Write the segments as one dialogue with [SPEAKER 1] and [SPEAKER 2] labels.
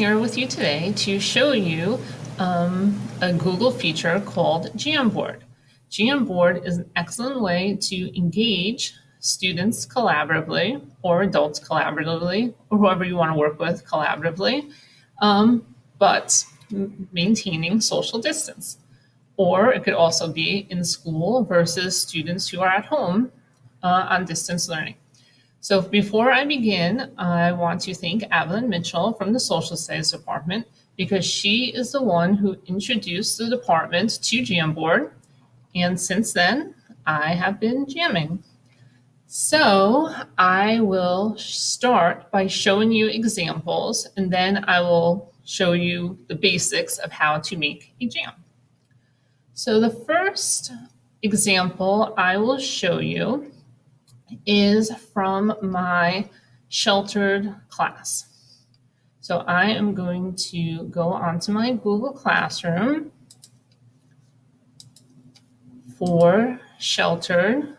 [SPEAKER 1] Here with you today to show you a Google feature called Jamboard. Jamboard is an excellent way to engage students collaboratively or adults collaboratively or whoever you want to work with collaboratively, but maintaining social distance. Or it could also be in school versus students who are at home on distance learning. So before I begin, I want to thank Evelyn Mitchell from the Social Studies Department because she is the one who introduced the department to Jamboard, and since then, I have been jamming. So I will start by showing you examples, and then I will show you the basics of how to make a jam. So the first example I will show you is from my sheltered class. So I am going to go onto my Google Classroom for Sheltered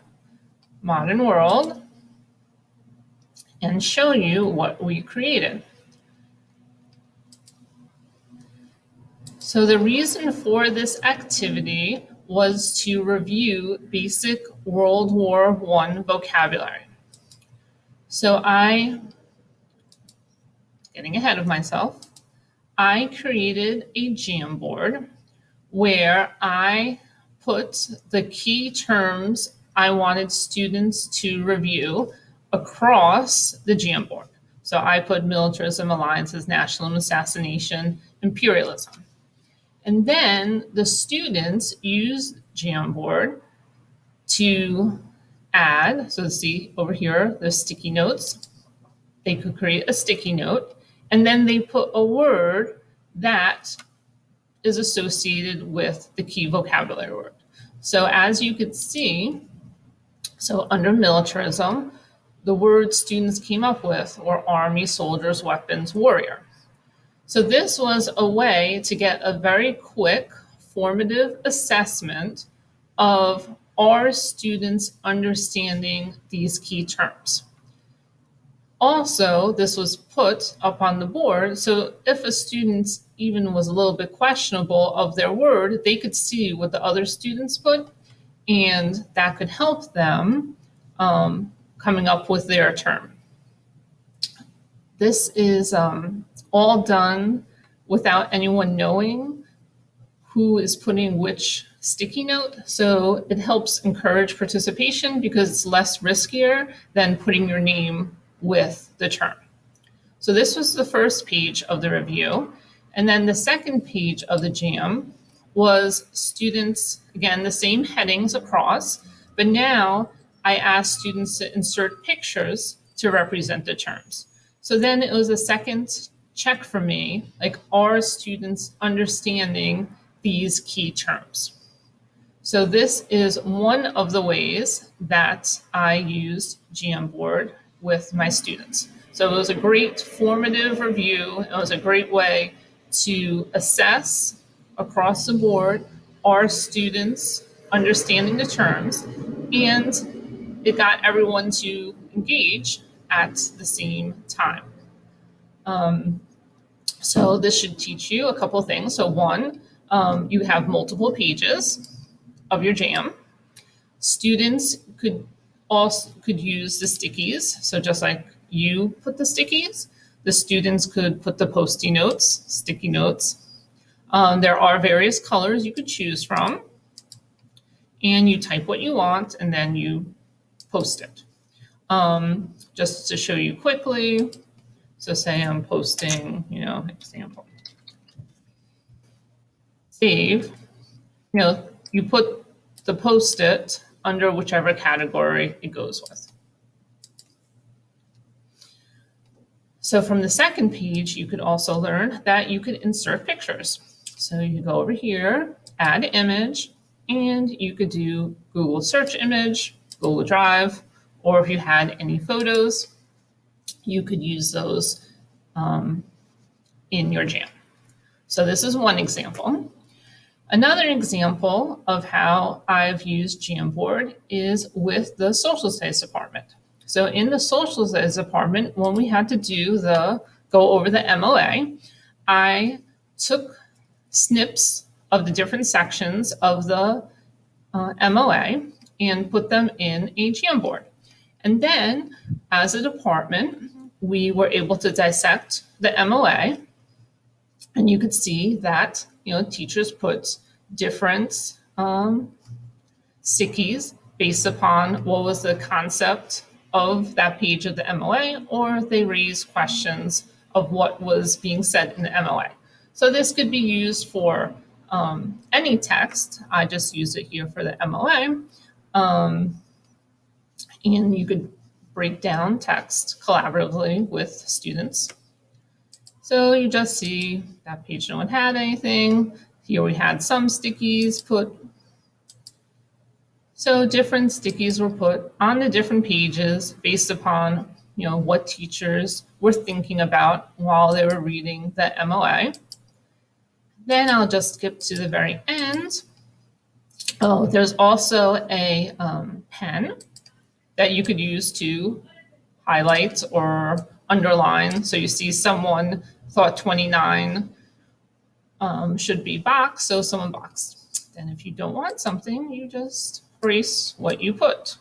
[SPEAKER 1] Modern World and show you what we created. So the reason for this activity was to review basic World War I vocabulary. So getting ahead of myself, I created a Jamboard where I put the key terms I wanted students to review across the Jamboard. So I put militarism, alliances, nationalism, assassination, imperialism. And then the students used Jamboard to add, so see over here, the sticky notes. They could create a sticky note, and then they put a word that is associated with the key vocabulary word. So as you could see, so under militarism, the words students came up with were army, soldiers, weapons, warrior. So this was a way to get a very quick formative assessment of are students understanding these key terms. Also, this was put up on the board, so if a student even was a little bit questionable of their word, they could see what the other students put, and that could help them coming up with their term. This is all done without anyone knowing who is putting which sticky note. So it helps encourage participation because it's less riskier than putting your name with the term. So this was the first page of the review. And then the second page of the jam was students, again, the same headings across, but now I asked students to insert pictures to represent the terms. So then it was a second check for me, like, are students understanding these key terms? So this is one of the ways that I used Jamboard with my students. So it was a great formative review. It was a great way to assess across the board, are students understanding the terms? And it got everyone to engage at the same time. So this should teach you a couple of things. So one, you have multiple pages of your jam. Students could use the stickies. So just like you put the stickies, the students could put the post-it notes, sticky notes. There are various colors you could choose from, and you type what you want, and then you post it. Just to show you quickly, so say I'm posting, example. Save, you put the post-it under whichever category it goes with. So from the second page, you could also learn that you could insert pictures. So you go over here, add image, and you could do Google search image, Google Drive, or if you had any photos, you could use those in your jam. So this is one example. Another example of how I've used Jamboard is with the social studies department. So in the social studies department, when we had to go over the MOA, I took snips of the different sections of the MOA and put them in a Jamboard. And then, as a department, we were able to dissect the MOA, and you could see that teachers put different stickies based upon what was the concept of that page of the MOA, or they raised questions of what was being said in the MOA. So this could be used for any text. I just use it here for the MOA. And you could break down text collaboratively with students. So you just see that page no one had anything. Here we had some stickies put. So different stickies were put on the different pages based upon what teachers were thinking about while they were reading the MOA. Then I'll just skip to the very end. Oh, there's also a pen that you could use to highlight or underline. So you see someone thought 29 should be boxed, so someone boxed. Then if you don't want something, you just erase what you put.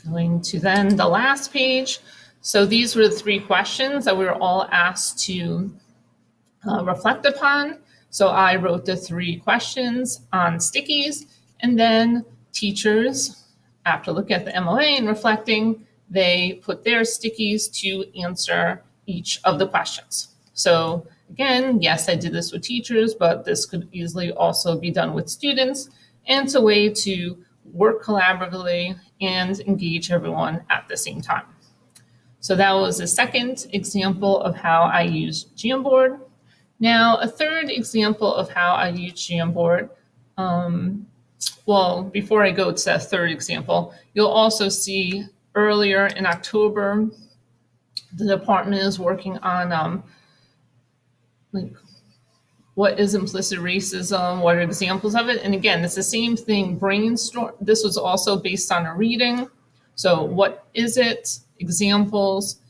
[SPEAKER 1] Going to then the last page. So these were the 3 questions that we were all asked to reflect upon. So I wrote the 3 questions on stickies, and then teachers, after looking at the MOA and reflecting, they put their stickies to answer each of the questions. So again, yes, I did this with teachers, but this could easily also be done with students. And it's a way to work collaboratively and engage everyone at the same time. So that was the second example of how I use Jamboard. Now, a third example of how I use Jamboard, well, before I go to that third example, you'll also see earlier in October, the department is working on like, what is implicit racism? What are examples of it? And again, it's the same thing, brainstorm. This was also based on a reading. So what is it? Examples.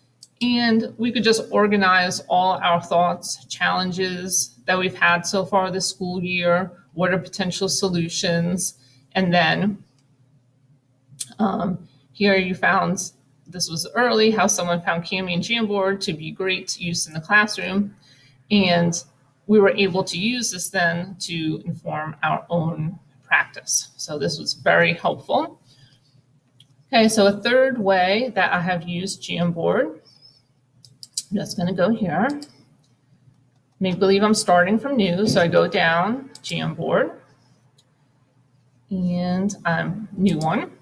[SPEAKER 1] And we could just organize all our thoughts, challenges that we've had so far this school year. What are potential solutions? And then here you found, this was early, how someone found Cami and Jamboard to be great use in the classroom. And we were able to use this then to inform our own practice. So this was very helpful. Okay, so a third way that I have used Jamboard, I'm just going to go here. Make believe I'm starting from new, so I go down, Jamboard, and I'm new one.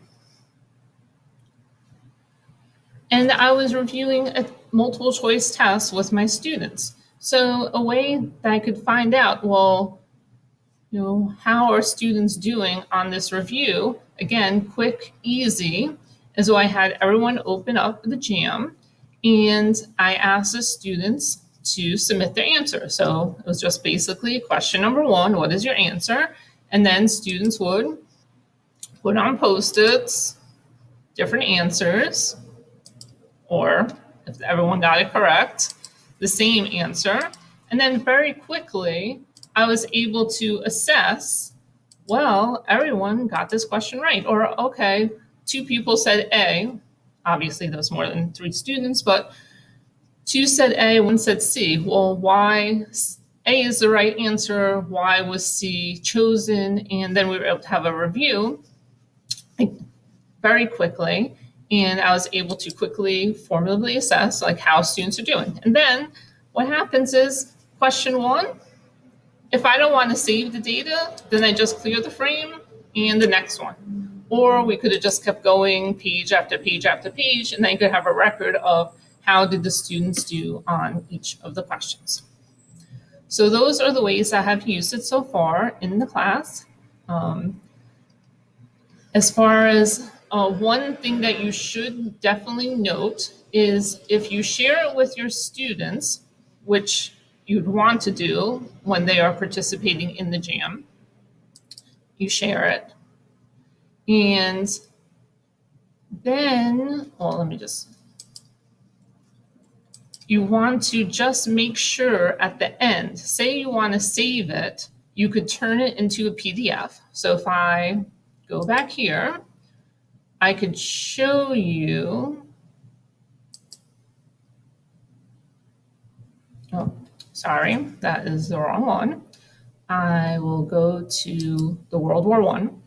[SPEAKER 1] And I was reviewing a multiple choice test with my students. So a way that I could find out, well, how are students doing on this review? Again, quick, easy, is I had everyone open up the Jam, and I asked the students to submit their answer. So it was just basically question number 1, what is your answer? And then students would put on Post-its different answers, or if everyone got it correct, the same answer. And then very quickly, I was able to assess, well, everyone got this question right. Or, okay, 2 people said A. Obviously, there was more than 3 students, but 2 said A, 1 said C. Well, why A is the right answer? Why was C chosen? And then we were able to have a review very quickly. And I was able to quickly formatively assess how students are doing. And then what happens is question 1, if I don't want to save the data, then I just clear the frame and the next one. Or we could have just kept going page after page after page, and then you could have a record of how did the students do on each of the questions. So those are the ways I have used it so far in the class. As far as one thing that you should definitely note is if you share it with your students, which you'd want to do when they are participating in the Jam, you share it. And then, well, let me just you want to just make sure at the end, say you want to save it, you could turn it into a PDF. So if I go back here, I could show you, oh, sorry, that is the wrong one. I will go to the World War One.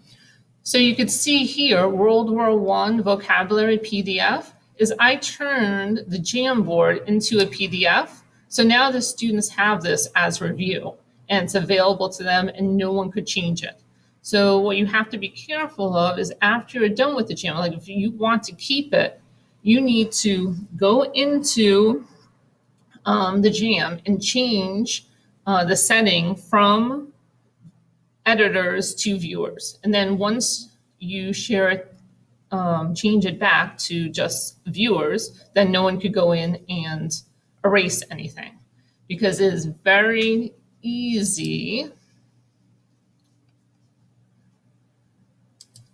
[SPEAKER 1] So you could see here, World War One vocabulary PDF is I turned the Jamboard into a PDF. So now the students have this as review and it's available to them and no one could change it. So what you have to be careful of is after you're done with the Jamboard, like if you want to keep it, you need to go into the Jam and change the setting from editors to viewers. And then once you share it, change it back to just viewers, then no one could go in and erase anything because it is very easy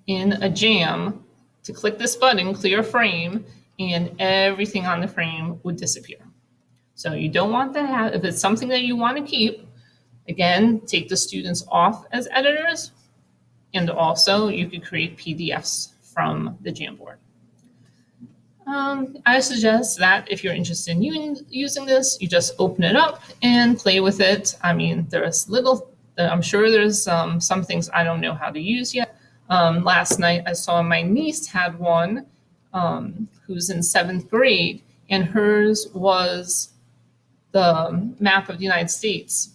[SPEAKER 1] in a Jam to click this button, clear frame, and everything on the frame would disappear. So you don't want that to happen. If it's something that you want to keep, again, take the students off as editors, and also you could create PDFs from the Jamboard. I suggest that if you're interested in using this, you just open it up and play with it. I mean, I'm sure there's some things I don't know how to use yet. Last night I saw my niece had one who's in 7th grade, and hers was the map of the United States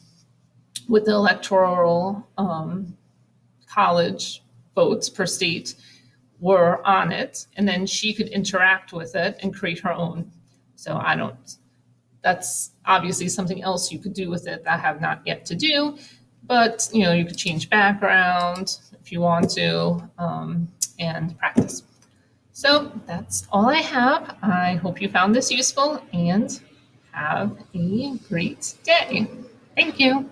[SPEAKER 1] with the electoral college votes per state were on it, and then she could interact with it and create her own. So that's obviously something else you could do with it that I have not yet to do, but you could change background if you want to, and practice. So that's all I have. I hope you found this useful and have a great day. Thank you.